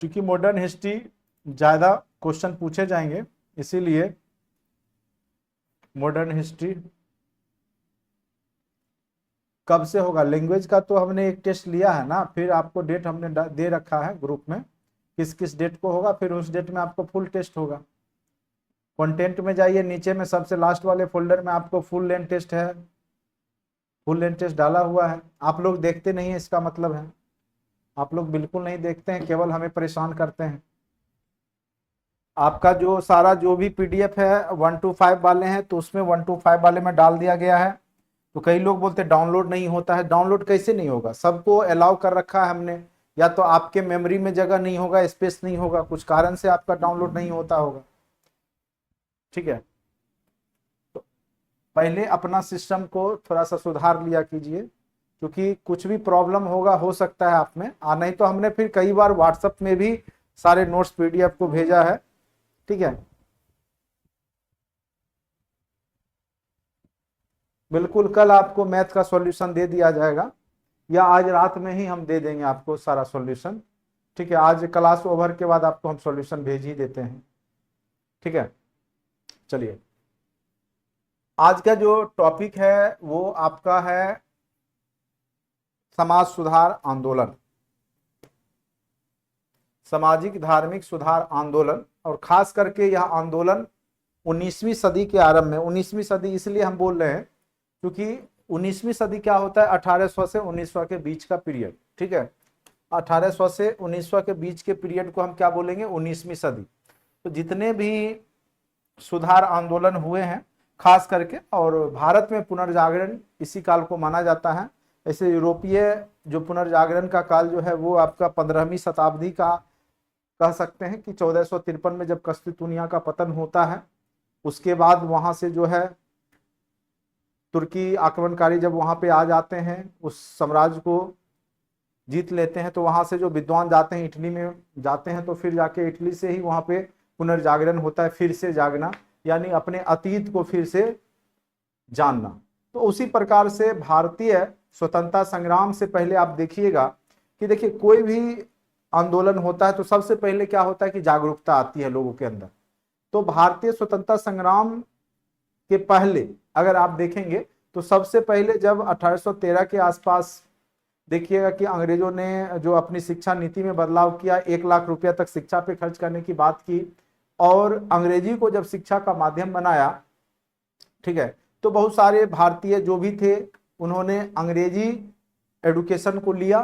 क्योंकि modern history ज़्यादा question पूछे जाएंगे, इसीलिए मॉडर्न हिस्ट्री कब से होगा। लैंग्वेज का तो हमने एक टेस्ट लिया है ना, फिर आपको डेट हमने दे रखा है ग्रुप में, किस किस डेट को होगा, फिर उस डेट में आपको फुल टेस्ट होगा। कंटेंट में जाइए, नीचे में सबसे लास्ट वाले फोल्डर में आपको फुल लेंथ टेस्ट है, फुल लेंथ टेस्ट डाला हुआ है। आप लोग देखते नहीं है, इसका मतलब है आप लोग बिल्कुल नहीं देखते हैं, केवल हमें परेशान करते हैं। आपका जो सारा जो भी पीडीएफ है 1 to 5 वाले हैं, तो उसमें 1 to 5 वाले में डाल दिया गया है। तो कई लोग बोलते हैं डाउनलोड नहीं होता है, डाउनलोड कैसे नहीं होगा, सबको अलाउ कर रखा है हमने। या तो आपके मेमोरी में जगह नहीं होगा, स्पेस नहीं होगा, कुछ कारण से आपका डाउनलोड नहीं होता होगा। ठीक है, तो पहले अपना सिस्टम को थोड़ा सा सुधार लिया कीजिए, क्योंकि कुछ भी प्रॉब्लम होगा, हो सकता है आप में नहीं तो हमने फिर कई बार व्हाट्सएप में भी सारे नोट्स पीडीएफ को भेजा है। ठीक है, बिल्कुल कल आपको मैथ का सॉल्यूशन दे दिया जाएगा, या आज रात में ही हम दे देंगे आपको सारा सॉल्यूशन। ठीक है, आज क्लास ओवर के बाद आपको हम सॉल्यूशन भेज ही देते हैं। ठीक है, चलिए आज का जो टॉपिक है वो आपका है समाज सुधार आंदोलन, सामाजिक धार्मिक सुधार आंदोलन। और खास करके यह आंदोलन 19वीं सदी के आरंभ में, 19वीं सदी इसलिए हम बोल रहे हैं क्योंकि 19वीं सदी क्या होता है, 1800 से 1900 के बीच का पीरियड। ठीक है, 1800 से 1900 के बीच के पीरियड को हम क्या बोलेंगे, 19वीं सदी। तो जितने भी सुधार आंदोलन हुए हैं खास करके, और भारत में पुनर्जागरण इसी काल को माना जाता है। ऐसे यूरोपीय जो पुनर्जागरण का काल जो है वो आपका 15वीं शताब्दी का कह सकते हैं, कि 1453 में जब कस्तितुनिया का पतन होता है, उसके बाद वहां से जो है तुर्की आक्रमणकारी जब वहां पे आ जाते हैं, उस साम्राज्य को जीत लेते हैं, तो वहां से जो विद्वान जाते हैं इटली में जाते हैं, तो फिर जाके इटली से ही वहां पे पुनर्जागरण होता है, फिर से जागना, यानी अपने अतीत को फिर से जानना। तो उसी प्रकार से भारतीय स्वतंत्रता संग्राम से पहले आप देखिएगा कि देखिए कोई भी आंदोलन होता है तो सबसे पहले क्या होता है कि जागरूकता आती है लोगों के अंदर। तो भारतीय स्वतंत्रता संग्राम के पहले अगर आप देखेंगे तो सबसे पहले जब 1813 के आसपास देखिएगा कि अंग्रेजों ने जो अपनी शिक्षा नीति में बदलाव किया, 1 लाख रुपया तक शिक्षा पे खर्च करने की बात की, और अंग्रेजी को जब शिक्षा का माध्यम बनाया, ठीक है, तो बहुत सारे भारतीय जो भी थे उन्होंने अंग्रेजी एडुकेशन को लिया,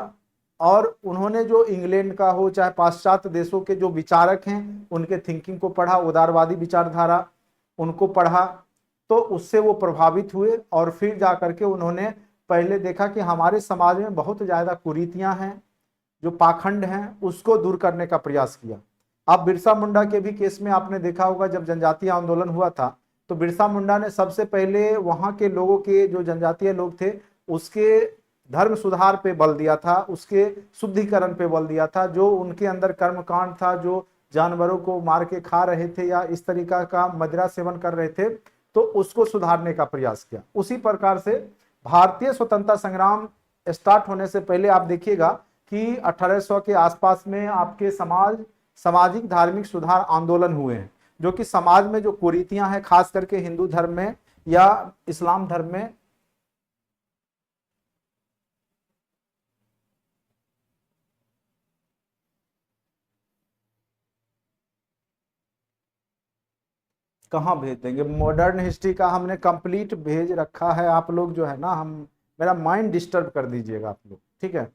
और उन्होंने जो इंग्लैंड का हो चाहे पाश्चात्य देशों के जो विचारक हैं उनके थिंकिंग को पढ़ा, उदारवादी विचारधारा उनको पढ़ा, तो उससे वो प्रभावित हुए, और फिर जा करके उन्होंने पहले देखा कि हमारे समाज में बहुत ज्यादा कुरीतियां हैं, जो पाखंड हैं, उसको दूर करने का प्रयास किया। अब बिरसा मुंडा के भी केस में आपने देखा होगा, जब जनजातीय आंदोलन हुआ था तो बिरसा मुंडा ने सबसे पहले वहां के लोगों के जो जनजातीय लोग थे उसके धर्म सुधार पे बल दिया था, उसके शुद्धिकरण पे बल दिया था। जो उनके अंदर कर्मकांड था, जो जानवरों को मार के खा रहे थे या इस तरीका का मदिरा सेवन कर रहे थे, तो उसको सुधारने का प्रयास किया। उसी प्रकार से भारतीय स्वतंत्रता संग्राम स्टार्ट होने से पहले आप देखिएगा कि 1800 के आसपास में आपके सामाजिक धार्मिक सुधार आंदोलन हुए हैं, जो कि समाज में जो कुरीतियां हैं खास करके हिंदू धर्म में या इस्लाम धर्म में। कहाँ भेज देंगे, मॉडर्न हिस्ट्री का हमने कंप्लीट भेज रखा है। आप लोग जो है ना, हम मेरा माइंड डिस्टर्ब कर दीजिएगा आप लोग। ठीक है,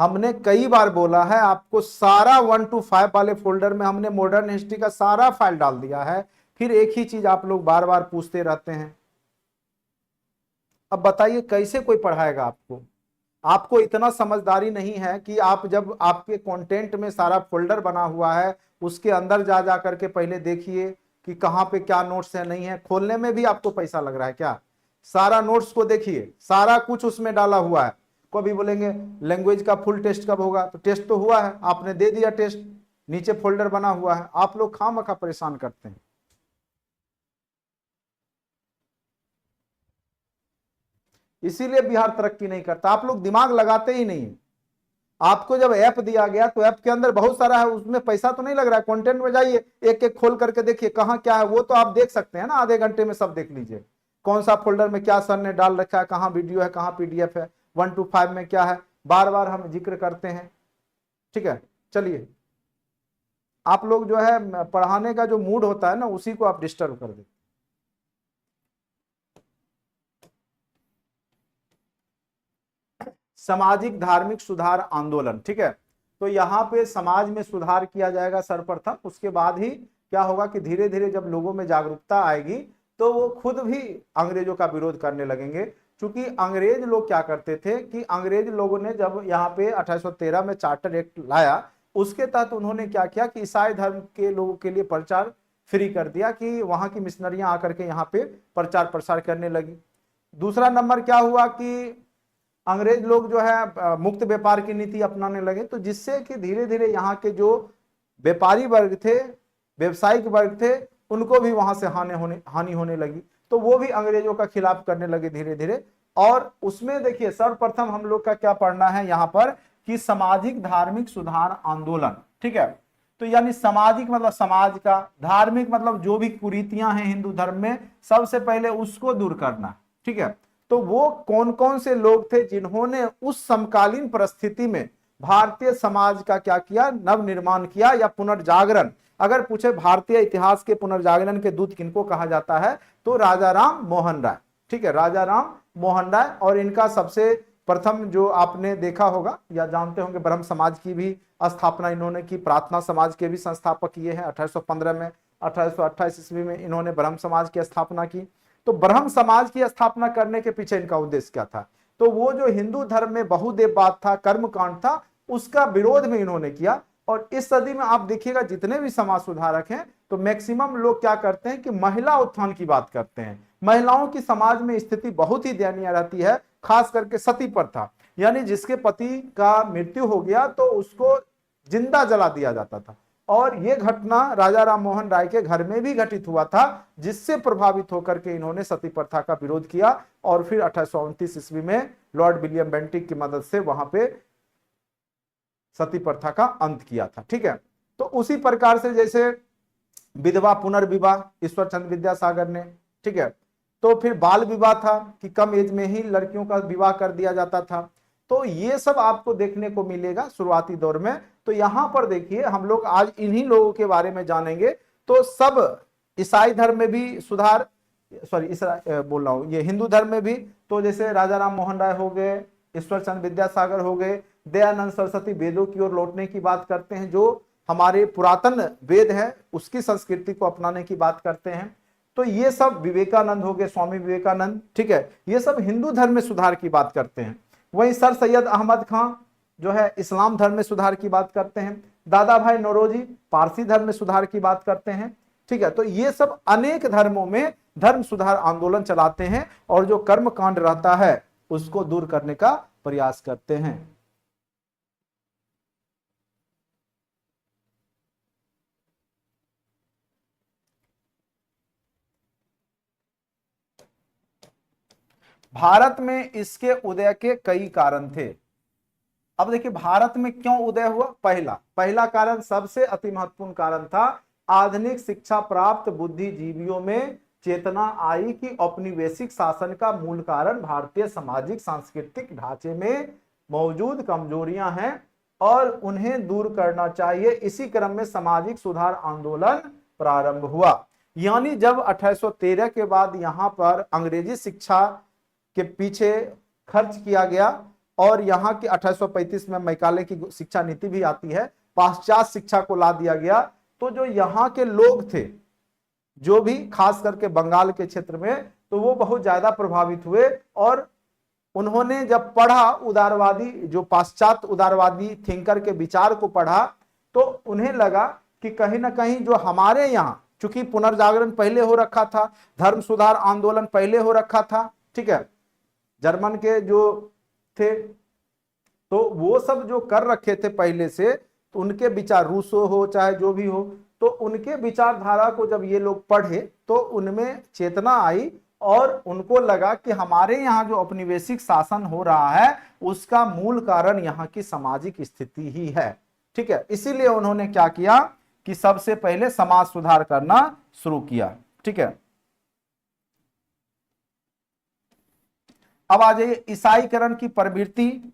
हमने कई बार बोला है आपको, सारा 1 to 5 वाले फोल्डर में हमने मॉडर्न हिस्ट्री का सारा फाइल डाल दिया है, फिर एक ही चीज आप लोग बार बार पूछते रहते हैं। अब बताइए कैसे कोई पढ़ाएगा आपको। आपको इतना समझदारी नहीं है कि आप जब आपके कंटेंट में सारा फोल्डर बना हुआ है उसके अंदर जा जा करके पहले देखिए कि कहाँ पे क्या नोट्स है, नहीं है। खोलने में भी आपको पैसा लग रहा है क्या? सारा नोट्स को देखिए, सारा कुछ उसमें डाला हुआ है। कभी बोलेंगे लैंग्वेज का फुल टेस्ट कब होगा, तो टेस्ट तो हुआ है, आपने दे दिया टेस्ट, नीचे फोल्डर बना हुआ है। आप लोग खामखा परेशान करते हैं। इसीलिए बिहार तरक्की नहीं करता, आप लोग दिमाग लगाते ही नहीं है। आपको जब ऐप दिया गया तो ऐप के अंदर बहुत सारा है, उसमें पैसा तो नहीं लग रहा है। कंटेंट में जाइए, एक एक खोल करके देखिए कहाँ क्या है, वो तो आप देख सकते हैं ना, आधे घंटे में सब देख लीजिए। कौन सा फोल्डर में क्या सर ने डाल रखा है, कहाँ वीडियो है, कहाँ पीडीएफ है, 1 to 5 में क्या है, बार बार हम जिक्र करते हैं। ठीक है, चलिए, आप लोग जो है पढ़ाने का जो मूड होता है ना, उसी को आप डिस्टर्ब कर देते। सामाजिक धार्मिक सुधार आंदोलन, ठीक है, तो यहाँ पे समाज में सुधार किया जाएगा सर्वप्रथम, उसके बाद ही क्या होगा कि धीरे धीरे जब लोगों में जागरूकता आएगी तो वो खुद भी अंग्रेजों का विरोध करने लगेंगे। क्योंकि अंग्रेज लोग क्या करते थे कि अंग्रेज लोगों ने जब यहाँ पे 1813 में चार्टर एक्ट लाया, उसके तहत उन्होंने क्या किया कि ईसाई धर्म के लोगों के लिए प्रचार फ्री कर दिया, कि वहां की मिशनरियां आकर के यहाँ पे प्रचार प्रसार करने लगी। दूसरा नंबर क्या हुआ कि अंग्रेज लोग जो है मुक्त व्यापार की नीति अपनाने लगे, तो जिससे कि धीरे धीरे यहाँ के जो व्यापारी वर्ग थे, व्यवसायिक वर्ग थे, उनको भी वहां से हानि होने लगी, तो वो भी अंग्रेजों का खिलाफ करने लगे धीरे धीरे। और उसमें देखिए सर्वप्रथम हम लोग का क्या पढ़ना है यहाँ पर कि सामाजिक धार्मिक सुधार आंदोलन, ठीक है, तो यानी सामाजिक मतलब समाज का, धार्मिक मतलब जो भी कुरीतियां हैं हिंदू धर्म में, सबसे पहले उसको दूर करना, ठीक है। तो वो कौन कौन से लोग थे जिन्होंने उस समकालीन परिस्थिति में भारतीय समाज का क्या किया, नव निर्माण किया या पुनर्जागरण। अगर पूछे भारतीय इतिहास के पुनर्जागरण के दूत किनको कहा जाता है, तो राजा राम मोहन राय, ठीक है, राजा राम मोहन राय। और इनका सबसे प्रथम जो आपने देखा होगा या जानते होंगे, ब्रह्म समाज की भी स्थापना इन्होंने की, प्रार्थना समाज के भी संस्थापक ये हैं। 1815 में, 1828 ईस्वी में इन्होंने ब्रह्म समाज की स्थापना की। तो ब्रह्म समाज की स्थापना करने के पीछे इनका उद्देश्य क्या था, तो वो जो हिंदू धर्म में बहुदेववाद था, कर्मकांड था, उसका विरोध में इन्होंने किया। और इस सदी में आप देखिएगा जितने भी समाज सुधारक हैं, तो मैक्सिमम लोग क्या करते हैं कि महिला उत्थान की बात करते हैं। महिलाओं की समाज में स्थिति बहुत ही दयनीय रहती है, खास करके सती प्रथा, यानी जिसके पति का मृत्यु हो गया तो उसको जिंदा जला दिया जाता था। और यह घटना राजा राम मोहन राय के घर में भी घटित हुआ था, जिससे प्रभावित होकर के इन्होंने सती प्रथा का विरोध किया। और फिर 1829 ईस्वी में लॉर्ड विलियम बेंटिक की मदद से वहां पे सती प्रथा का अंत किया था, ठीक है। तो उसी प्रकार से जैसे विधवा पुनर्विवाह ईश्वर चंद्र विद्यासागर ने, ठीक है, तो फिर बाल विवाह था कि कम एज में ही लड़कियों का विवाह कर दिया जाता था। तो ये सब आपको देखने को मिलेगा शुरुआती दौर में। तो यहां पर देखिए हम लोग आज इन्हीं लोगों के बारे में जानेंगे। तो सब ईसाई धर्म में भी सुधार, बोल रहा हूं ये हिंदू धर्म में भी, तो जैसे राजा राम मोहन राय हो गए, ईश्वर चंद्र विद्यासागर हो गए, दयानंद सरस्वती वेदों की ओर लौटने की बात करते हैं, जो हमारे पुरातन वेद है उसकी संस्कृति को अपनाने की बात करते हैं। तो ये सब विवेकानंद हो गए, स्वामी विवेकानंद, ठीक है, ये सब हिंदू धर्म में सुधार की बात करते हैं। वहीं सर सैयद अहमद खान जो है इस्लाम धर्म में सुधार की बात करते हैं। दादा भाई नौरोजी पारसी धर्म में सुधार की बात करते हैं, ठीक है। तो ये सब अनेक धर्मों में धर्म सुधार आंदोलन चलाते हैं और जो कर्म कांड रहता है उसको दूर करने का प्रयास करते हैं। भारत में इसके उदय के कई कारण थे। अब देखिए भारत में क्यों उदय हुआ, पहला कारण, सबसे अति महत्वपूर्ण कारण था, आधुनिक शिक्षा प्राप्त बुद्धिजीवियों में चेतना आई कि औपनिवेशिक शासन का मूल कारण भारतीय सामाजिक सांस्कृतिक ढांचे में मौजूद कमजोरियां हैं और उन्हें दूर करना चाहिए। इसी क्रम में सामाजिक सुधार आंदोलन प्रारंभ हुआ। यानी जब 1813 के बाद यहां पर अंग्रेजी शिक्षा के पीछे खर्च किया गया और यहाँ की 1835 में मैकाले की शिक्षा नीति भी आती है, पाश्चात्य शिक्षा को ला दिया गया, तो जो यहाँ के लोग थे जो भी खास करके बंगाल के क्षेत्र में, तो वो बहुत ज्यादा प्रभावित हुए। और उन्होंने जब पढ़ा उदारवादी, जो पाश्चात्य उदारवादी थिंकर के विचार को पढ़ा, तो उन्हें लगा कि कहीं ना कहीं जो हमारे यहाँ, चूंकि पुनर्जागरण पहले हो रखा था, धर्म सुधार आंदोलन पहले हो रखा था, ठीक है, जर्मन के जो थे तो वो सब जो कर रखे थे पहले से, तो उनके विचार, रूसो हो चाहे जो भी हो, तो उनके विचारधारा को जब ये लोग पढ़े तो उनमें चेतना आई और उनको लगा कि हमारे यहाँ जो औपनिवेशिक शासन हो रहा है उसका मूल कारण यहाँ की सामाजिक स्थिति ही है। ठीक है, इसीलिए उन्होंने क्या किया कि सबसे पहले समाज सुधार करना शुरू किया। ठीक है, अब आ जाइए ईसाईकरण की प्रवृत्ति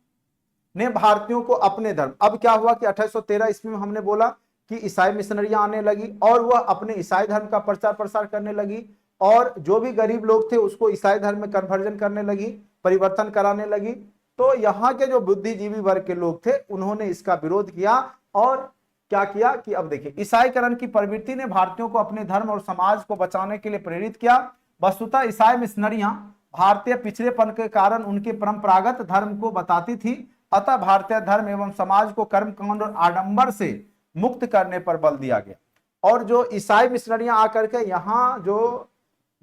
ने भारतीयों को अपने धर्म, अब क्या हुआ कि 1813 ईस्वी में हमने बोला कि ईसाई मिशनरियां आने लगी और वह अपने ईसाई धर्म का प्रचार प्रसार करने लगी और जो भी गरीब लोग थे उसको ईसाई धर्म में कन्वर्जन करने लगी, परिवर्तन कराने लगी। तो यहाँ के जो बुद्धिजीवी वर्ग के लोग थे उन्होंने इसका विरोध किया और क्या किया कि अब देखिए ईसाईकरण की प्रवृत्ति ने भारतीयों को अपने धर्म और समाज को बचाने के लिए प्रेरित किया। वस्तुतः ईसाई मिशनरियां भारतीय पिछड़ेपन के कारण उनके परंपरागत धर्म को बताती थी, अतः भारतीय धर्म एवं समाज को कर्मकांड और आडंबर से मुक्त करने पर बल दिया गया। और जो ईसाई मिशनरियां आकर के यहाँ जो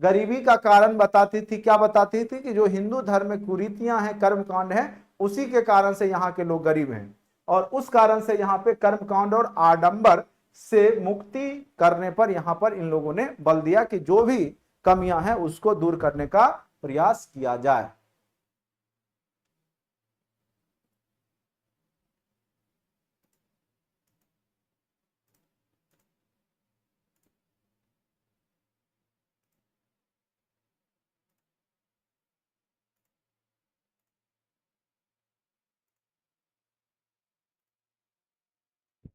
गरीबी का कारण बताती थी, क्या बताती थी कि जो हिंदू धर्म में कुरीतियां हैं, कर्मकांड है, उसी के कारण से यहाँ के लोग गरीब हैं और उस कारण से यहाँ पे कर्मकांड और आडंबर से मुक्ति करने पर यहाँ पर इन लोगों ने बल दिया कि जो भी कमियां हैं उसको दूर करने का प्रयास किया जाए।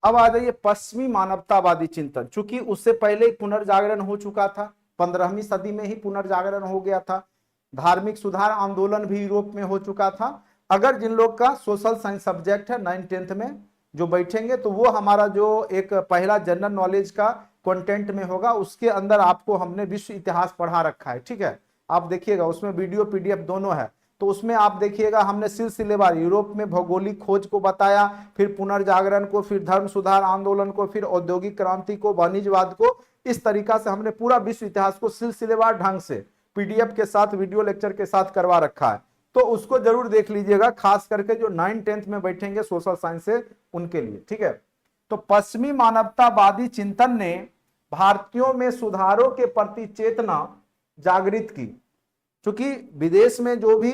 अब आ जाइए पश्चिमी मानवतावादी चिंतन, चूंकि उससे पहले ही पुनर्जागरण हो चुका था, 15वीं सदी में ही पुनर्जागरण हो गया था, धार्मिक सुधार आंदोलन भी यूरोप में हो चुका था। अगर जिन लोग का सोशल साइंस सब्जेक्ट है 9th-10th में जो बैठेंगे तो वो हमारा जो एक पहला जनरल नॉलेज का कंटेंट में होगा, उसके अंदर आपको हमने विश्व इतिहास पढ़ा रखा है। ठीक है, आप देखिएगा उसमें वीडियो पीडीएफ दोनों है, तो उसमें आप देखिएगा हमने सिलसिलेवार यूरोप में भौगोलिक खोज को बताया, फिर पुनर्जागरण को, फिर धर्म सुधार आंदोलन को, फिर औद्योगिक क्रांति को, वाणिज्यवाद को, इस तरीका से हमने पूरा विश्व इतिहास को सिलसिलेवार ढंग से पीडीएफ के साथ, वीडियो लेक्चर के साथ करवा रखा है। तो उसको जरूर देख लीजिएगा, खास करके जो 9th-10th में बैठेंगे सोशल साइंस से उनके लिए। ठीक है, तो पश्चिमी मानवतावादी चिंतन ने भारतीयों में सुधारों के प्रति चेतना जागृत की, क्योंकि विदेश में जो भी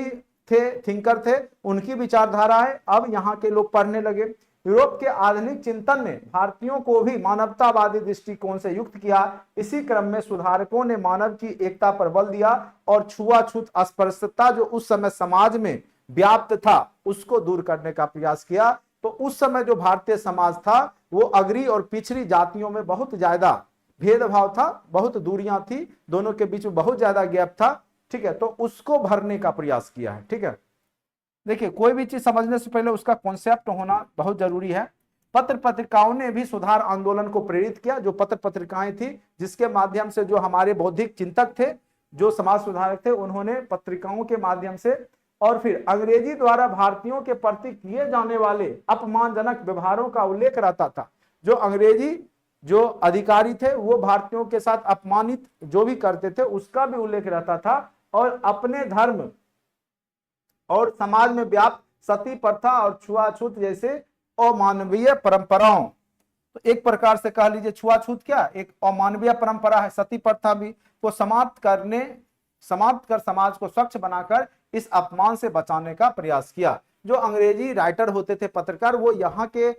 थे थिंकर थे उनकी विचारधारा है, अब यहाँ के लोग पढ़ने लगे। यूरोप के आधुनिक चिंतन ने भारतीयों को भी मानवतावादी दृष्टिकोण से युक्त किया। इसी क्रम में सुधारकों ने मानव की एकता पर बल दिया और छुआछूत अस्पृश्यता जो उस समय समाज में व्याप्त था उसको दूर करने का प्रयास किया। तो उस समय जो भारतीय समाज था वो अग्री और पिछड़ी जातियों में बहुत ज्यादा भेदभाव था, बहुत दूरियां थी, दोनों के बीच में बहुत ज्यादा गैप था। ठीक है, तो उसको भरने का प्रयास किया है। ठीक है, देखिए कोई भी चीज समझने से पहले उसका कॉन्सेप्ट होना बहुत जरूरी है। पत्र पत्रिकाओं ने भी सुधार आंदोलन को प्रेरित किया, जो पत्र पत्रिकाएं थी जिसके माध्यम से जो हमारे बौद्धिक चिंतक थे, जो समाज सुधारक थे, उन्होंने पत्रिकाओं के माध्यम से और फिर अंग्रेजी द्वारा भारतीयों के प्रति किए जाने वाले अपमानजनक व्यवहारों का उल्लेख रहता था। जो अंग्रेजी जो अधिकारी थे वो भारतीयों के साथ अपमानित जो भी करते थे उसका भी उल्लेख रहता था और अपने धर्म और समाज में व्याप्त सती प्रथा और छुआछूत जैसे अमानवीय परंपराओं, तो एक प्रकार से कह लीजिए छुआछूत क्या एक अमानवीय परंपरा है, सती प्रथा भी, को समाप्त कर समाज को स्वच्छ बनाकर इस अपमान से बचाने का प्रयास किया। जो अंग्रेजी राइटर होते थे, पत्रकार, वो यहाँ के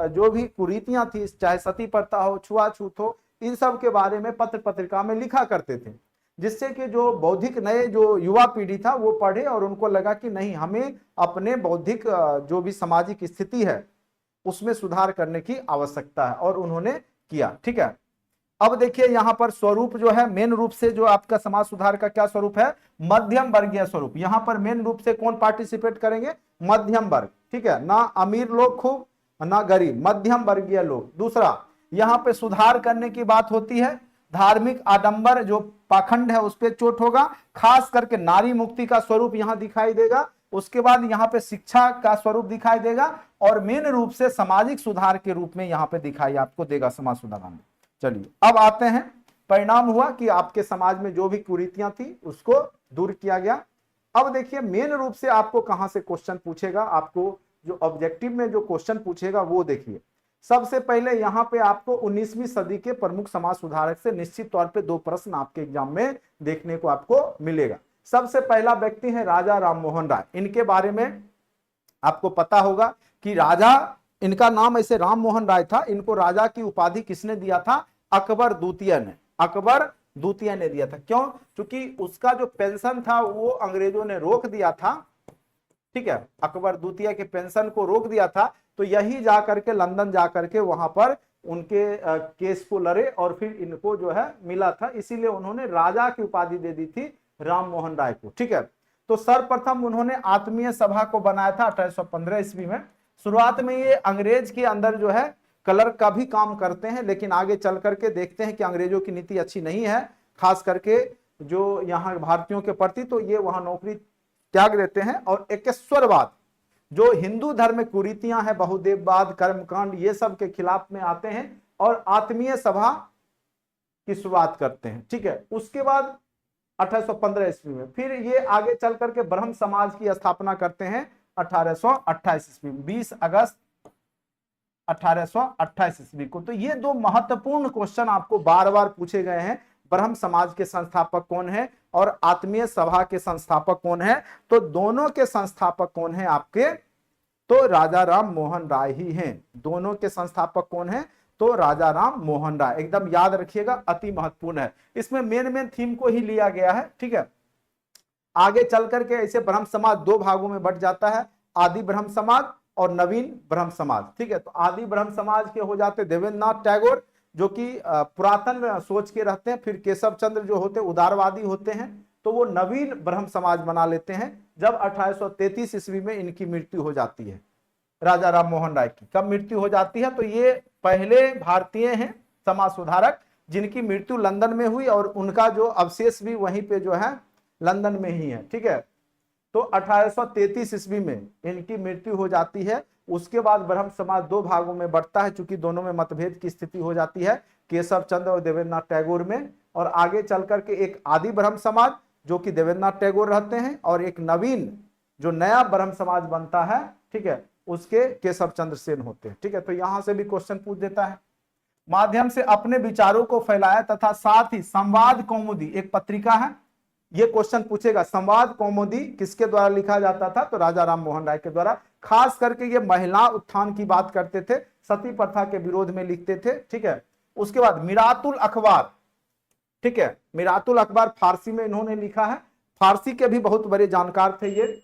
जो भी कुरीतियां थी, चाहे सती प्रथा हो, छुआछूत हो, इन सब के बारे में पत्र पत्रिका में लिखा करते थे, जिससे कि जो बौद्धिक नए जो युवा पीढ़ी था वो पढ़े और उनको लगा कि नहीं, हमें अपने बौद्धिक जो भी सामाजिक स्थिति है उसमें सुधार करने की आवश्यकता है, और उन्होंने किया। ठीक है, अब देखिए यहाँ पर स्वरूप जो है, मेन रूप से जो आपका समाज सुधार का क्या स्वरूप है, मध्यम वर्गीय स्वरूप। यहाँ पर मेन रूप से कौन पार्टिसिपेट करेंगे, मध्यम वर्ग। ठीक है, ना अमीर लोग खूब ना गरीब, मध्यम वर्गीय लोग। दूसरा, यहाँ पे सुधार करने की बात होती है, धार्मिक आडंबर जो पाखंड है उस पर चोट होगा, खास करके नारी मुक्ति का स्वरूप यहाँ दिखाई देगा। उसके बाद यहाँ पे शिक्षा का स्वरूप दिखाई देगा और मेन रूप से सामाजिक सुधार के रूप में यहाँ पे दिखाई आपको देगा समाज सुधार आंदोलन। चलिए अब आते हैं, परिणाम हुआ कि आपके समाज में जो भी कुरीतियां थी उसको दूर किया गया। अब देखिए मेन रूप से आपको कहां से क्वेश्चन पूछेगा, आपको जो ऑब्जेक्टिव में जो क्वेश्चन पूछेगा वो देखिए, सबसे पहले यहाँ पे आपको 19वीं सदी के प्रमुख समाज सुधारक से निश्चित तौर पे 2 प्रश्न आपके एग्जाम में देखने को आपको मिलेगा। सबसे पहला व्यक्ति है राजा राममोहन राय। इनके बारे में आपको पता होगा कि राजा, इनका नाम ऐसे राममोहन राय था, इनको राजा की उपाधि किसने दिया था? अकबर द्वितीय ने। अकबर द्वितीय ने दिया था। क्यों? क्योंकि उसका जो पेंशन था वो अंग्रेजों ने रोक दिया था, ठीक है, अकबर द्वितीय के पेंशन को रोक दिया था। तो यही जाकर के लंदन जाकर के वहां पर उनके केस को लड़े और फिर इनको जो है मिला था, इसीलिए उन्होंने राजा की उपाधि दे दी थी राममोहन राय को, ठीक है। तो सर्वप्रथम उन्होंने आत्मीय सभा को बनाया था 1815 ईस्वी में। शुरुआत में ये अंग्रेज के अंदर जो है क्लर्क का भी काम करते हैं, लेकिन आगे चल करके देखते हैं कि अंग्रेजों की नीति अच्छी नहीं है, खास करके जो यहाँ भारतीयों के प्रति, तो ये वहां नौकरी त्याग देते हैं और एकेश्वरवाद, जो हिंदू धर्म में कुरीतियां हैं, बहुदेववाद, कर्मकांड, ये सब के खिलाफ में आते हैं और आत्मीय सभा की शुरुआत करते हैं, ठीक है। उसके बाद 1815 ईस्वी में फिर ये आगे चल करके ब्रह्म समाज की स्थापना करते हैं 1828 ईस्वी में, 20 अगस्त 1828 ईस्वी को। तो ये 2 महत्वपूर्ण क्वेश्चन आपको बार बार पूछे गए हैं। ब्रह्म समाज के संस्थापक कौन है और आत्मीय सभा के संस्थापक कौन है? तो दोनों के संस्थापक कौन है आपके? तो राजा राम मोहन राय ही हैं। दोनों के संस्थापक कौन है? तो राजा राम मोहन राय। एकदम याद रखिएगा, अति महत्वपूर्ण है। इसमें मेन थीम को ही लिया गया है, ठीक है। आगे चल करके ऐसे ब्रह्म समाज 2 भागों में बंट जाता है, आदि ब्रह्म समाज और नवीन ब्रह्म समाज, ठीक है। तो आदि ब्रह्म समाज के हो जाते देवेंद्रनाथ टैगोर, जो कि पुरातन सोच के रहते हैं। फिर केशव चंद्र जो होते उदारवादी होते हैं, तो वो नवीन ब्रह्म समाज बना लेते हैं जब 1833 ईस्वी में इनकी मृत्यु हो जाती है, राजा राम मोहन राय की। कब मृत्यु हो जाती है? तो ये पहले भारतीय हैं समाज सुधारक जिनकी मृत्यु लंदन में हुई और उनका जो अवशेष भी वहीं पे जो है लंदन में ही है, ठीक है। तो 1833 ईस्वी में इनकी मृत्यु हो जाती है। उसके बाद ब्रह्म समाज 2 भागों में बढ़ता है, चूंकि दोनों में मतभेद की स्थिति हो जाती है, केशव चंद्र और देवेंद्रनाथ टैगोर में। और आगे चल करके एक आदि ब्रह्म समाज जो कि देवेंद्रनाथ टैगोर रहते हैं, और एक नवीन जो नया ब्रह्म समाज बनता है, ठीक है, उसके केशव चंद्र सेन होते हैं, ठीक है। तो यहां से भी क्वेश्चन पूछ देता है। माध्यम से अपने विचारों को फैलाया तथा साथ ही संवाद कौमुदी एक पत्रिका है, ये क्वेश्चन पूछेगा। संवाद कौमुदी किसके द्वारा लिखा जाता था? तो राजा राम मोहन राय के द्वारा। खास करके ये महिला उत्थान की बात करते थे, सती प्रथा के विरोध में लिखते थे, ठीक है। उसके बाद मिरातुल अखबार, ठीक है, मिरातुल अखबार फारसी में इन्होंने लिखा है। फारसी के भी बहुत बड़े जानकार थे ये।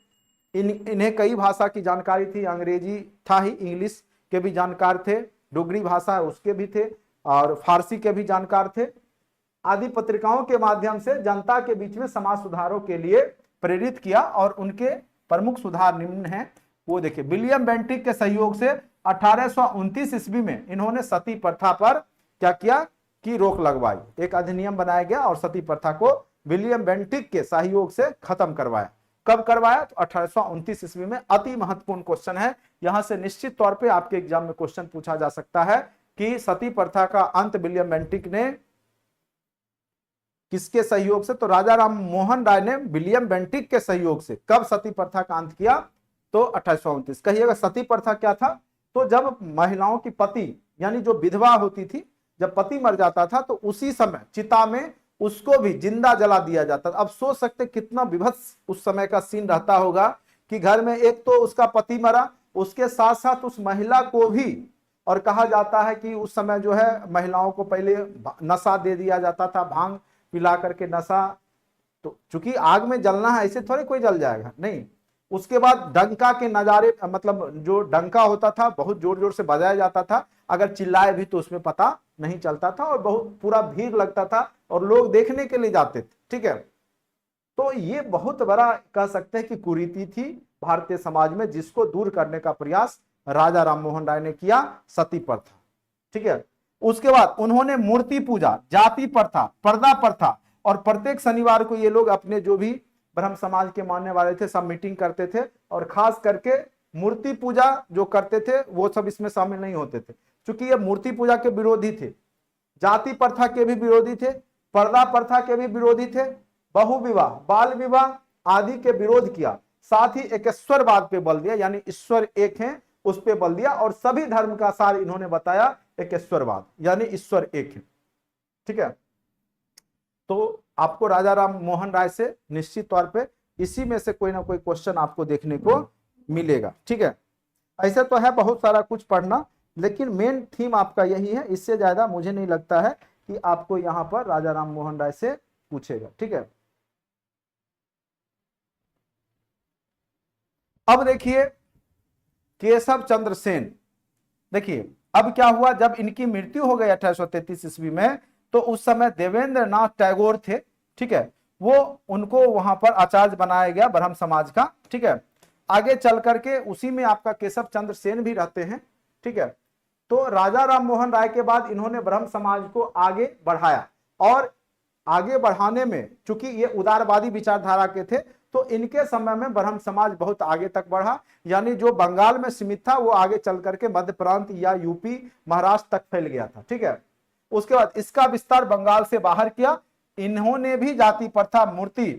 इन्हें कई भाषा की जानकारी थी, अंग्रेजी था ही, इंग्लिश के भी जानकार थे, डोगरी भाषा है उसके भी थे, और फारसी के भी जानकार थे। आदि पत्रिकाओं के माध्यम से जनता के बीच में समाज सुधारों के लिए प्रेरित किया और उनके प्रमुख सुधार निम्न हैं। वो देखिए, विलियम बेंटिक के सहयोग से 1829 ईस्वी में इन्होंने सती प्रथा पर क्या किया कि रोक लगवाई, एक अधिनियम बनाया गया और सती प्रथा को विलियम बेंटिक के सहयोग से खत्म करवाया। कब करवाया? तो 1829 ईस्वी में। अति महत्वपूर्ण क्वेश्चन है, यहां से निश्चित तौर पे आपके एग्जाम में क्वेश्चन पूछा जा सकता है कि सती प्रथा का अंत विलियम बेंटिक ने किसके सहयोग से? तो राजा राम मोहन राय ने विलियम बेंटिक के सहयोग से कब सती प्रथा का अंत किया? तो 1829। कहिएगा सती प्रथा क्या था? तो जब महिलाओं की पति यानी जो विधवा होती थी, जब पति मर जाता था तो उसी समय चिता में उसको भी जिंदा जला दिया जाता था। अब सोच सकते कितना विभत्स उस समय का सीन रहता होगा कि घर में एक तो उसका पति मरा, उसके साथ साथ उस महिला को भी, और कहा जाता है कि उस समय जो है महिलाओं को पहले नशा दे दिया जाता था, भांग पिला करके नशा। तो चूंकि आग में जलना है, ऐसे थोड़े कोई जल जाएगा, नहीं। उसके बाद डंका के नजारे, मतलब जो डंका होता था बहुत जोर जोर से बजाया जाता था, अगर चिल्लाए भी तो उसमें पता नहीं चलता था, और बहुत पूरा भीड़ लगता था और लोग देखने के लिए जाते थे, ठीक है। तो ये बहुत बड़ा कह सकते हैं कि कुरीति थी भारतीय समाज में, जिसको दूर करने का प्रयास राजा राम मोहन राय ने किया, सती प्रथा, ठीक है। उसके बाद उन्होंने मूर्ति पूजा, जाति प्रथा, पर्दा प्रथा, और प्रत्येक शनिवार को ये लोग अपने जो भी ब्रह्म समाज के मानने वाले थे सब मीटिंग करते थे, और खास करके मूर्ति पूजा जो करते थे वो सब इसमें शामिल नहीं होते थे, क्योंकि ये मूर्ति पूजा के विरोधी थे, जाति प्रथा के भी विरोधी थे, पर्दा प्रथा के भी विरोधी थे, बहुविवाह, बाल विवाह आदि के विरोध किया। साथ ही एकेश्वरवाद पे बल दिया, यानी ईश्वर एक है उस पर बल दिया और सभी धर्म का सार इन्होंने बताया एक ईश्वरवाद, यानी ईश्वर एक है। ठीक है, तो आपको राजा राम मोहन राय से निश्चित तौर पे इसी में से कोई ना कोई क्वेश्चन आपको देखने को मिलेगा। ठीक है, ऐसे तो है बहुत सारा कुछ पढ़ना, लेकिन मेन थीम आपका यही है, इससे ज्यादा मुझे नहीं लगता है कि आपको यहां पर राजा राम मोहन राय से पूछेगा। ठीक है, अब देखिए केशव चंद्र सेन। देखिए अब क्या हुआ, जब इनकी मृत्यु हो गई 1833 ईस्वी में, तो उस समय देवेंद्र नाथ टैगोर थे। ठीक है, वो उनको वहां पर आचार्य बनाया गया ब्रह्म समाज का। ठीक है, आगे चल करके उसी में आपका केशव चंद्र सेन भी रहते हैं। ठीक है, तो राजा राम मोहन राय के बाद इन्होंने ब्रह्म समाज को आगे बढ़ाया, और आगे बढ़ाने में चूंकि ये उदारवादी विचारधारा के थे, तो इनके समय में ब्रह्म समाज बहुत आगे तक बढ़ा, यानी जो बंगाल में सीमित था वो आगे चल करके मध्य प्रांत या यूपी महाराष्ट्र तक फैल गया था। ठीक है, उसके बाद इसका विस्तार बंगाल से बाहर किया। इन्होंने भी जाति प्रथा, मूर्ति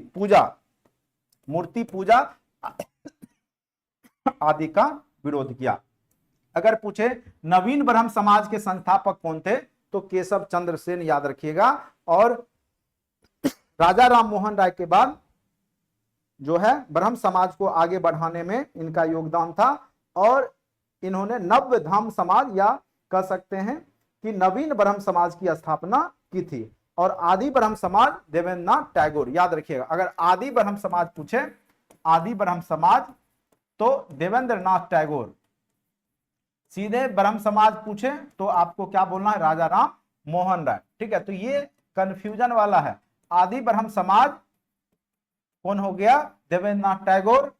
पूजा आदि का विरोध किया। अगर पूछे नवीन ब्रह्म समाज के संस्थापक कौन थे, तो केशव चंद्र सेन याद रखिएगा। और राजा राम मोहन राय के बाद जो है ब्रह्म समाज को आगे बढ़ाने में इनका योगदान था, और इन्होंने नव धाम समाज या कह सकते हैं कि नवीन ब्रह्म समाज की स्थापना की थी। और आदि ब्रह्म समाज देवेंद्र नाथ टैगोर, याद रखिएगा। अगर आदि ब्रह्म समाज पूछे, आदि ब्रह्म समाज, तो देवेंद्र नाथ टैगोर। सीधे ब्रह्म समाज पूछे तो आपको क्या बोलना है, राजा राम मोहन राय। ठीक है, तो ये कंफ्यूजन वाला है। आदि ब्रह्म समाज कौन हो गया, देवेंद्र नाथ टैगोर।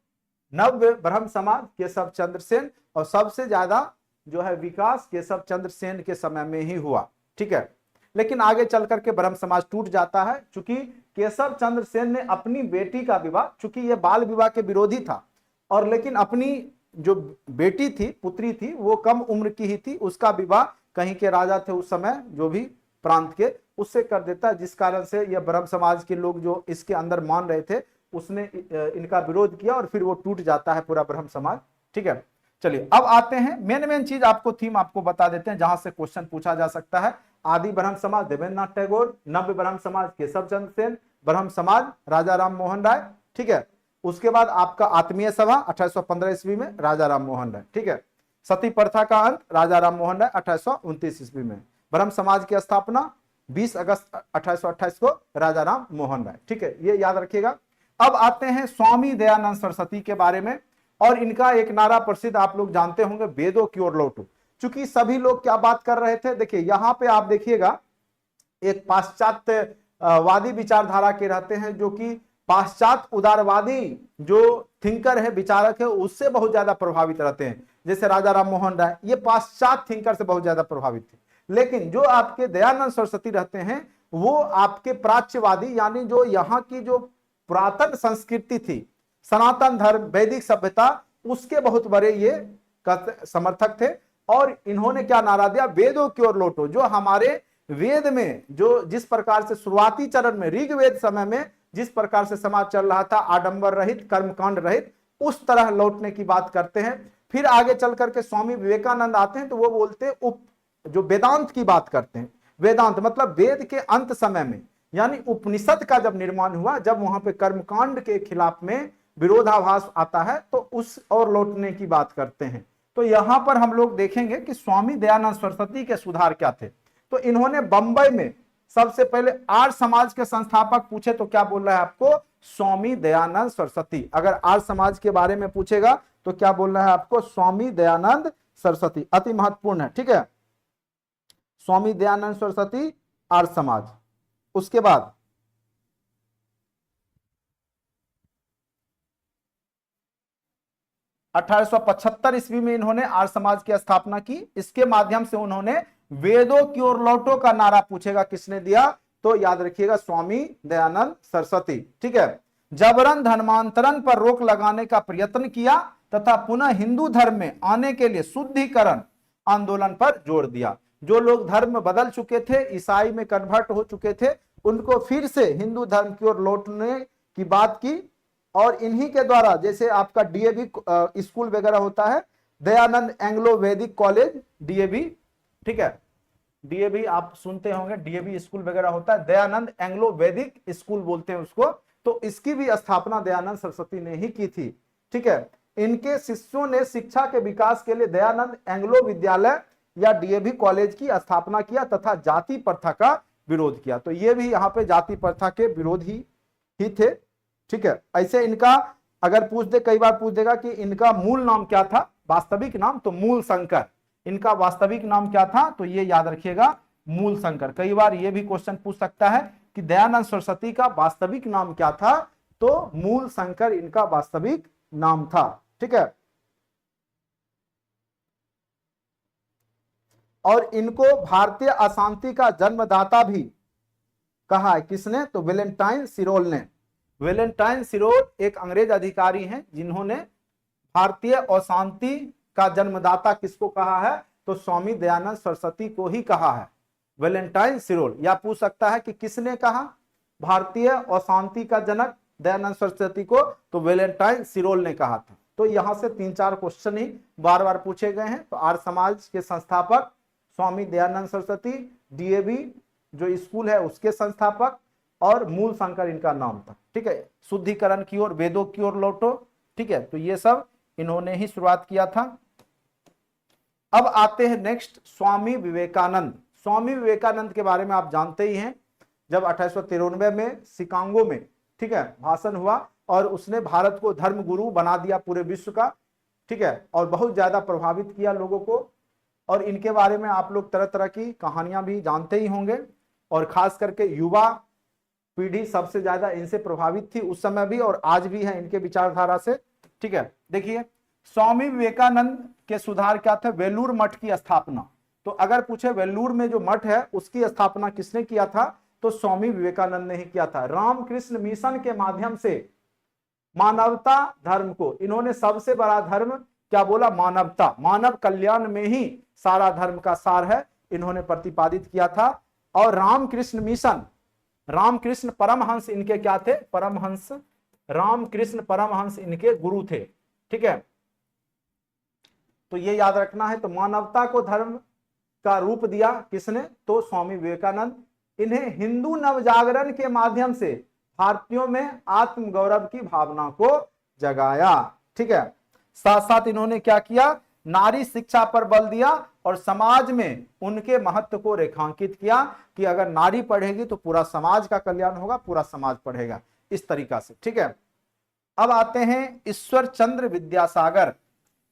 नव ब्रह्म समाज केशव चंद्र सेन, और सबसे ज्यादा जो है विकास केशव चंद्र सेन के समय में ही हुआ। ठीक है, लेकिन आगे चल करके ब्रह्म समाज टूट जाता है, चूंकि केशव चंद्र सेन ने अपनी बेटी का विवाह, चूंकि ये बाल विवाह के विरोधी था, और लेकिन अपनी जो बेटी थी, पुत्री थी, वो कम उम्र की ही थी, उसका विवाह कहीं के राजा थे उस समय जो भी प्रांत के, उससे कर देता है, जिस कारण से यह ब्रह्म समाज के लोग जो इसके अंदर मान रहे थे, उसने इनका विरोध किया, और फिर वो टूट जाता है पूरा ब्रह्म समाज। ठीक है, चलिए अब आते हैं मेन चीज, आपको थीम आपको बता देते हैं जहां से क्वेश्चन पूछा जा सकता है। आदि ब्रह्म समाज देवेंद्र नाथ टैगोर, नव्य ब्रह्म समाज केशव चंद्र सेन, ब्रह्म समाज राजा राम मोहन राय। ठीक है, उसके बाद आपका आत्मीय सभा 1815 ईस्वी में राजा राम मोहन राय। ठीक है, सती प्रथा का अंत राजा राम मोहन राय 1829 ईस्वी में। ब्रह्म समाज की स्थापना 20 अगस्त 1828 को राजा राम मोहन राय। ठीक है, ये याद रखिएगा। अब आते हैं स्वामी दयानंद सरस्वती के बारे में, और इनका एक नारा प्रसिद्ध आप लोग जानते होंगे, वेदों की ओर लौटो। चूंकि सभी लोग क्या बात कर रहे थे, देखिए यहां पे आप देखिएगा एक पाश्चात्य वादी विचारधारा के रहते हैं, जो कि पाश्चात्य उदारवादी जो थिंकर है, विचारक है, उससे बहुत ज्यादा प्रभावित रहते हैं। जैसे राजा राम मोहन राय, ये पाश्चात्य थिंकर से बहुत ज्यादा प्रभावित थे। लेकिन जो आपके दयानंद सरस्वती रहते हैं, वो आपके प्राच्यवादी, यानी जो यहाँ की जो पुरातन संस्कृति थी, सनातन धर्म, वैदिक सभ्यता, उसके बहुत बड़े ये समर्थक थे। और इन्होंने क्या नारा दिया, वेदों की ओर लौटो। जो हमारे वेद में जो जिस प्रकार से शुरुआती चरण में ऋग्वेद समय में जिस प्रकार से समाज चल रहा था, आडंबर रहित, कर्मकांड रहित, उस तरह लौटने की बात करते हैं। फिर आगे चल करके स्वामी विवेकानंद आते हैं, तो वो बोलते हैं जो वेदांत की बात करते हैं। वेदांत मतलब वेद के अंत समय में, यानी उपनिषद का जब निर्माण हुआ, जब वहां पे कर्मकांड के खिलाफ में विरोधाभास आता है, तो उस और लौटने की बात करते हैं। तो यहां पर हम लोग देखेंगे कि स्वामी दयानंद सरस्वती के सुधार क्या थे। तो इन्होंने बंबई में सबसे पहले आर्य समाज के संस्थापक पूछे तो क्या बोल रहा है आपको, स्वामी दयानंद सरस्वती। अगर आर्य समाज के बारे में पूछेगा तो क्या बोल रहा है आपको, स्वामी दयानंद सरस्वती। अति महत्वपूर्ण है। ठीक है, स्वामी दयानंद सरस्वती, आर्य समाज। उसके बाद 1875 ईस्वी में इन्होंने आर्य समाज की स्थापना की। इसके माध्यम से उन्होंने वेदों की ओर लौटो का नारा पूछेगा किसने दिया, तो याद रखिएगा स्वामी दयानंद सरस्वती। ठीक है, जबरन धर्मांतरण पर रोक लगाने का प्रयत्न किया तथा पुनः हिंदू धर्म में आने के लिए शुद्धिकरण आंदोलन पर जोर दिया। जो लोग धर्म बदल चुके थे, ईसाई में कन्वर्ट हो चुके थे, उनको फिर से हिंदू धर्म की ओर लौटने की बात की। और इन्हीं के द्वारा, जैसे आपका डीएवी स्कूल वगैरह होता है, दयानंद एंग्लो वैदिक कॉलेज डीएवी, ठीक है, डीएवी आप सुनते होंगे, डीएवी स्कूल वगैरह होता है, दयानंद एंग्लो वैदिक स्कूल बोलते हैं उसको। तो इसकी भी स्थापना दयानंद सरस्वती ने ही की थी, ठीक है। इनके शिष्यों ने शिक्षा के विकास के लिए दयानंद एंग्लो विद्यालय या डीएवी कॉलेज की स्थापना किया तथा जाति प्रथा का विरोध किया। तो ये भी यहाँ पे जाति प्रथा के विरोध ही थे, ठीक है। ऐसे इनका अगर पूछ दे, कई बार पूछ देगा कि इनका मूल नाम क्या था, वास्तविक नाम, तो मूल शंकर। इनका वास्तविक नाम क्या था, तो ये याद रखिएगा, मूल शंकर। कई बार ये भी क्वेश्चन पूछ सकता है कि दयानंद सरस्वती का वास्तविक नाम क्या था, तो मूल शंकर इनका वास्तविक नाम था, ठीक है। और इनको भारतीय अशांति का जन्मदाता भी कहा है, किसने, तो वेलेंटाइन सिरोल ने। वेलेंटाइन सिरोल एक अंग्रेज अधिकारी हैं जिन्होंने भारतीय अशांति का जन्मदाता किसको कहा है, तो स्वामी दयानंद सरस्वती को ही कहा है, वेलेंटाइन सिरोल। या पूछ सकता है कि किसने कहा भारतीय अशांति का जनक दयानंद सरस्वती को, तो वेलेंटाइन सिरोल ने कहा था। तो यहां से 3-4 क्वेश्चन ही बार बार पूछे गए हैं। तो आर्य समाज के संस्थापक स्वामी दयानंद सरस्वती, डीएवी जो स्कूल है उसके संस्थापक, और मूल शंकर इनका नाम था, ठीक है। शुद्धिकरण की ओर, वेदों की ओर लौटो, ठीक है। तो ये सब इन्होंने ही शुरुआत किया था। अब आते हैं नेक्स्ट, स्वामी विवेकानंद। स्वामी विवेकानंद के बारे में आप जानते ही हैं, जब 1893 में शिकागो में, ठीक है, भाषण हुआ और उसने भारत को धर्म गुरु बना दिया पूरे विश्व का, ठीक है, और बहुत ज्यादा प्रभावित किया लोगों को। और इनके बारे में आप लोग तरह तरह की कहानियां भी जानते ही होंगे, और खास करके युवा पीढ़ी सबसे ज्यादा इनसे प्रभावित थी उस समय भी और आज भी है इनके विचारधारा से, ठीक है। देखिए, स्वामी विवेकानंद के सुधार क्या थे, वेलूर मठ की स्थापना। तो अगर पूछे वेलूर में जो मठ है उसकी स्थापना किसने किया था, तो स्वामी विवेकानंद ने ही किया था। रामकृष्ण मिशन के माध्यम से मानवता धर्म को, इन्होंने सबसे बड़ा धर्म क्या बोला, मानवता, मानव कल्याण में ही सारा धर्म का सार है, इन्होंने प्रतिपादित किया था। और रामकृष्ण मिशन, रामकृष्ण परमहंस इनके क्या थे, परमहंस, रामकृष्ण परमहंस इनके गुरु थे, ठीक है। तो ये याद रखना है। तो मानवता को धर्म का रूप दिया किसने, तो स्वामी विवेकानंद। इन्हें हिंदू नवजागरण के माध्यम से भारतीयों में आत्मगौरव की भावना को जगाया, ठीक है। साथ साथ इन्होंने क्या किया, नारी शिक्षा पर बल दिया और समाज में उनके महत्व को रेखांकित किया कि अगर नारी पढ़ेगी तो पूरा समाज का कल्याण होगा, पूरा समाज पढ़ेगा, इस तरीका से, ठीक है। अब आते हैं ईश्वर चंद्र विद्यासागर।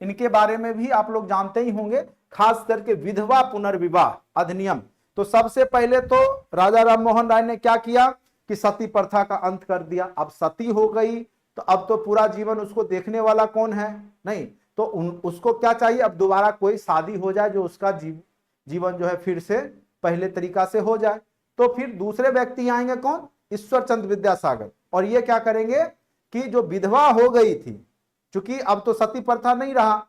इनके बारे में भी आप लोग जानते ही होंगे, खास करके विधवा पुनर्विवाह अधिनियम। तो सबसे पहले तो राजा राम मोहन राय ने क्या किया कि सती प्रथा का अंत कर दिया। अब सती हो गई तो अब तो पूरा जीवन उसको देखने वाला कौन है, नहीं, तो उसको क्या चाहिए, अब दोबारा कोई शादी हो जाए जो उसका जीवन जो है फिर से पहले तरीका से हो जाए। तो फिर दूसरे व्यक्ति आएंगे, कौन, ईश्वर चंद्र विद्यासागर। और ये क्या करेंगे कि जो विधवा हो गई थी, क्योंकि अब तो सती प्रथा नहीं रहा,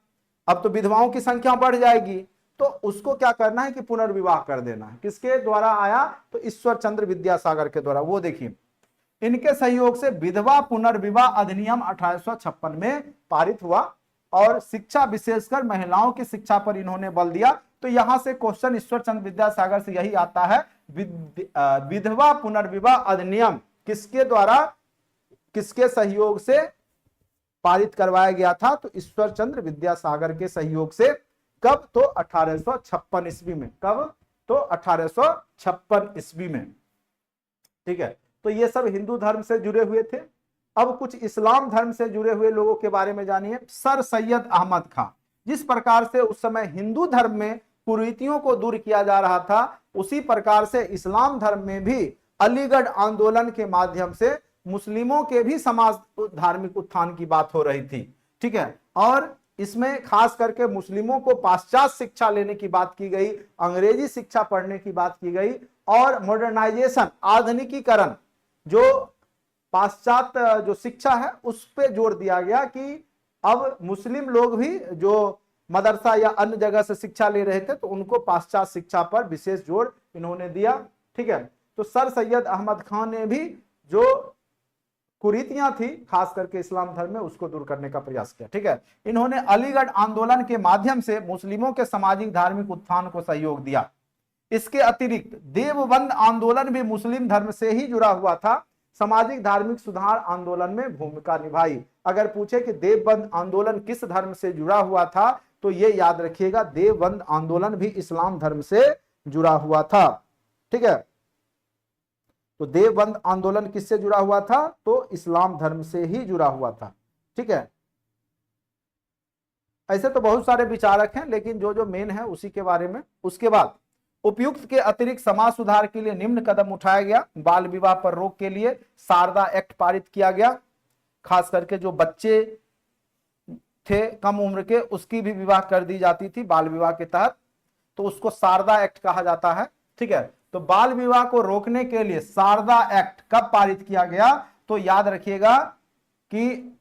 अब तो विधवाओं की संख्या बढ़ जाएगी, तो उसको क्या करना है कि पुनर्विवाह कर देना है। किसके द्वारा आया, तो ईश्वर चंद्र विद्यासागर के द्वारा। वो देखिए, इनके सहयोग से विधवा पुनर्विवाह अधिनियम 1856 में पारित हुआ और शिक्षा, विशेषकर महिलाओं की शिक्षा पर इन्होंने बल दिया। तो यहां से क्वेश्चन ईश्वर चंद्र विद्यासागर से यही आता है, विधवा पुनर्विवाह अधिनियम किसके द्वारा, किसके सहयोग से पारित करवाया गया था, तो ईश्वर चंद्र विद्यासागर के सहयोग से। कब, तो 1856 ईस्वी में। कब, तो 1856 ईस्वी में, ठीक है। तो ये सब हिंदू धर्म से जुड़े हुए थे। अब कुछ इस्लाम धर्म से जुड़े हुए लोगों के बारे में जानिए। सर सैयद अहमद खां, जिस प्रकार से उस समय हिंदू धर्म में कुरीतियों को दूर किया जा रहा था, उसी प्रकार से इस्लाम धर्म में भी अलीगढ़ आंदोलन के माध्यम से मुस्लिमों के भी समाज धार्मिक उत्थान की बात हो रही थी, ठीक है। और इसमें खास करके मुस्लिमों को पाश्चात्य शिक्षा लेने की बात की गई, अंग्रेजी शिक्षा पढ़ने की बात की गई, और मॉडर्नाइजेशन, आधुनिकीकरण, जो पाश्चात्य जो शिक्षा है उस पे जोर दिया गया कि अब मुस्लिम लोग भी जो मदरसा या अन्य जगह से शिक्षा ले रहे थे तो उनको पाश्चात्य शिक्षा पर विशेष जोर इन्होंने दिया, ठीक है। तो सर सैयद अहमद खान ने भी जो कुरीतियां थी खास करके इस्लाम धर्म में, उसको दूर करने का प्रयास किया। ठीक है, इन्होंने अलीगढ़ आंदोलन के माध्यम से मुस्लिमों के सामाजिक धार्मिक उत्थान को सहयोग दिया। इसके अतिरिक्त देवबंद आंदोलन भी मुस्लिम धर्म से ही जुड़ा हुआ था, सामाजिक धार्मिक सुधार आंदोलन में भूमिका निभाई। अगर पूछे कि देवबंद आंदोलन किस धर्म से जुड़ा हुआ था, तो ये याद रखिएगा, देवबंद आंदोलन भी इस्लाम धर्म से जुड़ा हुआ था। ठीक है, तो देवबंद आंदोलन किससे जुड़ा हुआ था, तो इस्लाम धर्म से ही जुड़ा हुआ था। ठीक है, ऐसे तो बहुत सारे विचारक हैं, लेकिन जो जो मेन है उसी के बारे में। उसके बाद उपयुक्त के अतिरिक्त समाज सुधार के लिए निम्न कदम उठाया गया। बाल विवाह पर रोक के लिए शारदा एक्ट पारित किया गया, खास करके जो बच्चे थे कम उम्र के, उसकी भी विवाह कर दी जाती थी बाल विवाह के तहत, तो उसको शारदा एक्ट कहा जाता है। ठीक है, तो बाल विवाह को रोकने के लिए शारदा एक्ट कब पारित किया गया, तो याद रखिएगा कि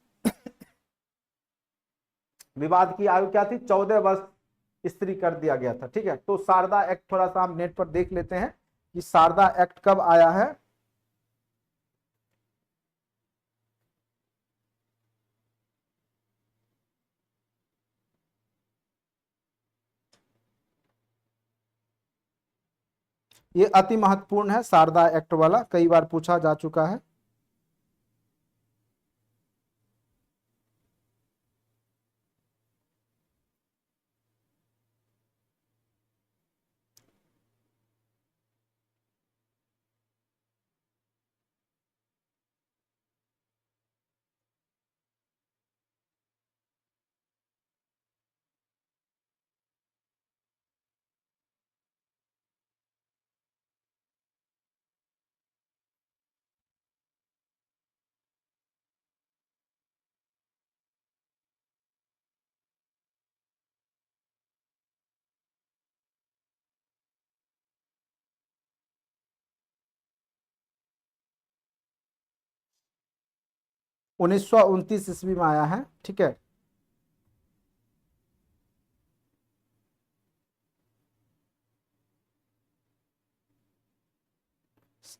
विवाद की आयु क्या थी, 14 वर्ष स्त्री कर दिया गया था। ठीक है, तो शारदा एक्ट थोड़ा सा हम नेट पर देख लेते हैं कि शारदा एक्ट कब आया है। ये अति महत्वपूर्ण है, शारदा एक्ट वाला कई बार पूछा जा चुका है। ईस्वी में आया है। ठीक है,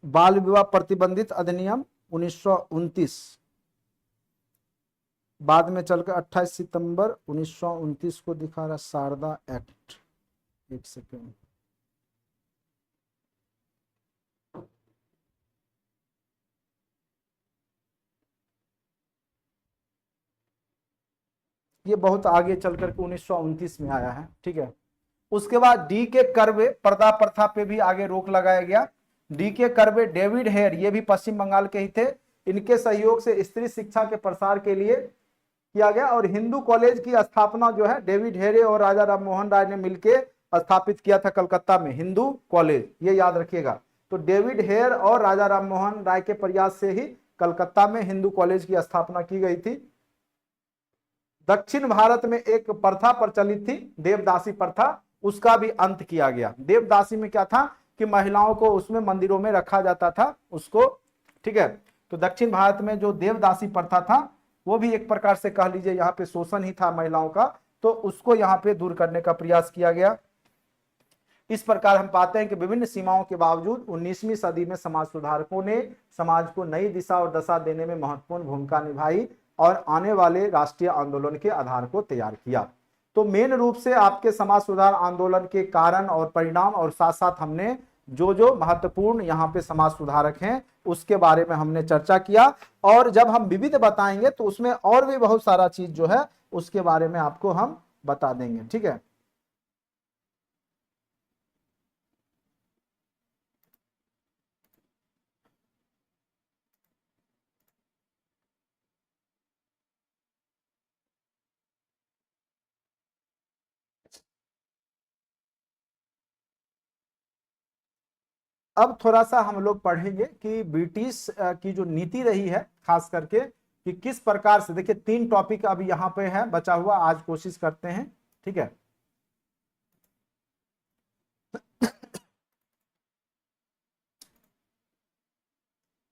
बाल विवाह प्रतिबंधित अधिनियम 1929, बाद में चलकर 28 सितंबर 1929 को दिखा रहा शारदा एक्ट। एक सेकेंड, ये बहुत आगे चल करके 1929 में आया है। ठीक है, उसके बाद डी के कर्वे पर्दा प्रथा पे भी आगे रोक लगाया गया। डी के कर्वे डेविड हेयर, ये भी पश्चिम बंगाल के ही थे, इनके सहयोग से स्त्री शिक्षा के प्रसार के लिए किया गया। और हिंदू कॉलेज की स्थापना जो है डेविड हेरे और राजा राम मोहन राय ने मिलकर स्थापित किया था कलकत्ता में, हिंदू कॉलेज, ये याद रखिएगा। तो डेविड हेयर और राजा राम मोहन राय के प्रयास से ही कलकत्ता में हिंदू कॉलेज की स्थापना की गई थी। दक्षिण भारत में एक प्रथा प्रचलित थी, देवदासी प्रथा, उसका भी अंत किया गया। देवदासी में क्या था कि महिलाओं को उसमें मंदिरों में रखा जाता था उसको। ठीक है, तो दक्षिण भारत में जो देवदासी प्रथा था वो भी एक प्रकार से कह लीजिए यहाँ पे शोषण ही था महिलाओं का, तो उसको यहाँ पे दूर करने का प्रयास किया गया। इस प्रकार हम पाते हैं कि विभिन्न सीमाओं के बावजूद 19वीं सदी में समाज सुधारकों ने समाज को नई दिशा और दशा देने में महत्वपूर्ण भूमिका निभाई और आने वाले राष्ट्रीय आंदोलन के आधार को तैयार किया। तो मेन रूप से आपके समाज सुधार आंदोलन के कारण और परिणाम, और साथ साथ हमने जो जो महत्वपूर्ण यहाँ पे समाज सुधारक हैं उसके बारे में हमने चर्चा किया। और जब हम विविध बताएंगे तो उसमें और भी बहुत सारा चीज जो है उसके बारे में आपको हम बता देंगे। ठीक है, अब थोड़ा सा हम लोग पढ़ेंगे कि ब्रिटिश की जो नीति रही है खास करके, कि किस प्रकार से, देखिए 3 टॉपिक अभी यहाँ पे है बचा हुआ, आज कोशिश करते हैं। ठीक है,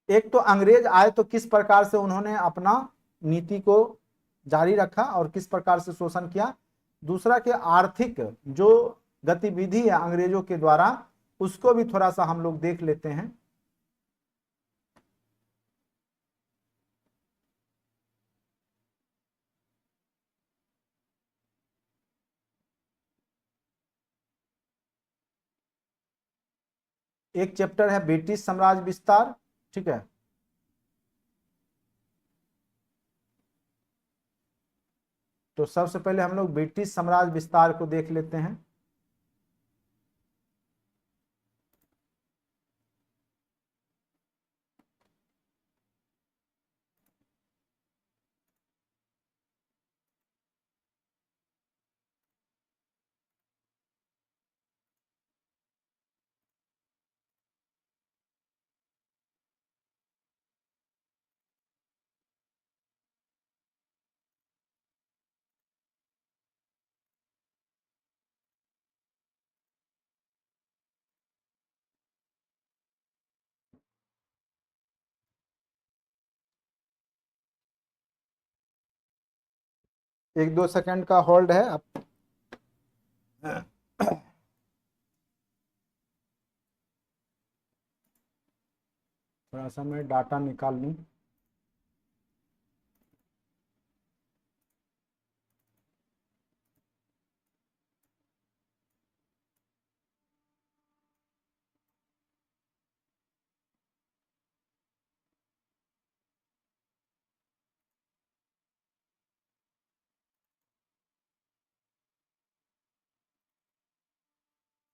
एक तो अंग्रेज आए तो किस प्रकार से उन्होंने अपना नीति को जारी रखा और किस प्रकार से शोषण किया। दूसरा कि आर्थिक जो गतिविधि है अंग्रेजों के द्वारा, उसको भी थोड़ा सा हम लोग देख लेते हैं। एक चैप्टर है ब्रिटिश साम्राज्य विस्तार, ठीक है। तो सबसे पहले हम लोग ब्रिटिश साम्राज्य विस्तार को देख लेते हैं। एक दो सेकंड का होल्ड है आप। थोड़ा सा मैं डाटा निकाल लूं।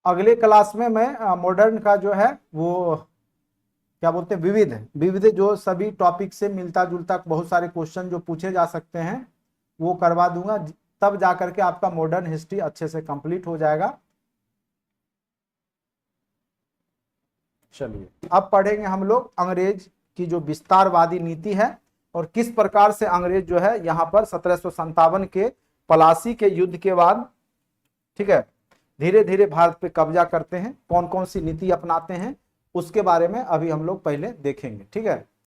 अगले क्लास में मैं मॉडर्न का जो है वो क्या बोलते हैं, विविध विविध जो सभी टॉपिक से मिलता जुलता बहुत सारे क्वेश्चन जो पूछे जा सकते हैं वो करवा दूंगा, तब जाकर के आपका मॉडर्न हिस्ट्री अच्छे से कंप्लीट हो जाएगा। चलिए अब पढ़ेंगे हम लोग अंग्रेज की जो विस्तारवादी नीति है और किस प्रकार से अंग्रेज जो है यहाँ पर 1757 के पलासी के युद्ध के बाद, ठीक है, धीरे धीरे भारत पे कब्जा करते हैं, कौन कौन सी नीति अपनाते हैं उसके बारे में अभी हम लोग पहले देखेंगे, ठीक है।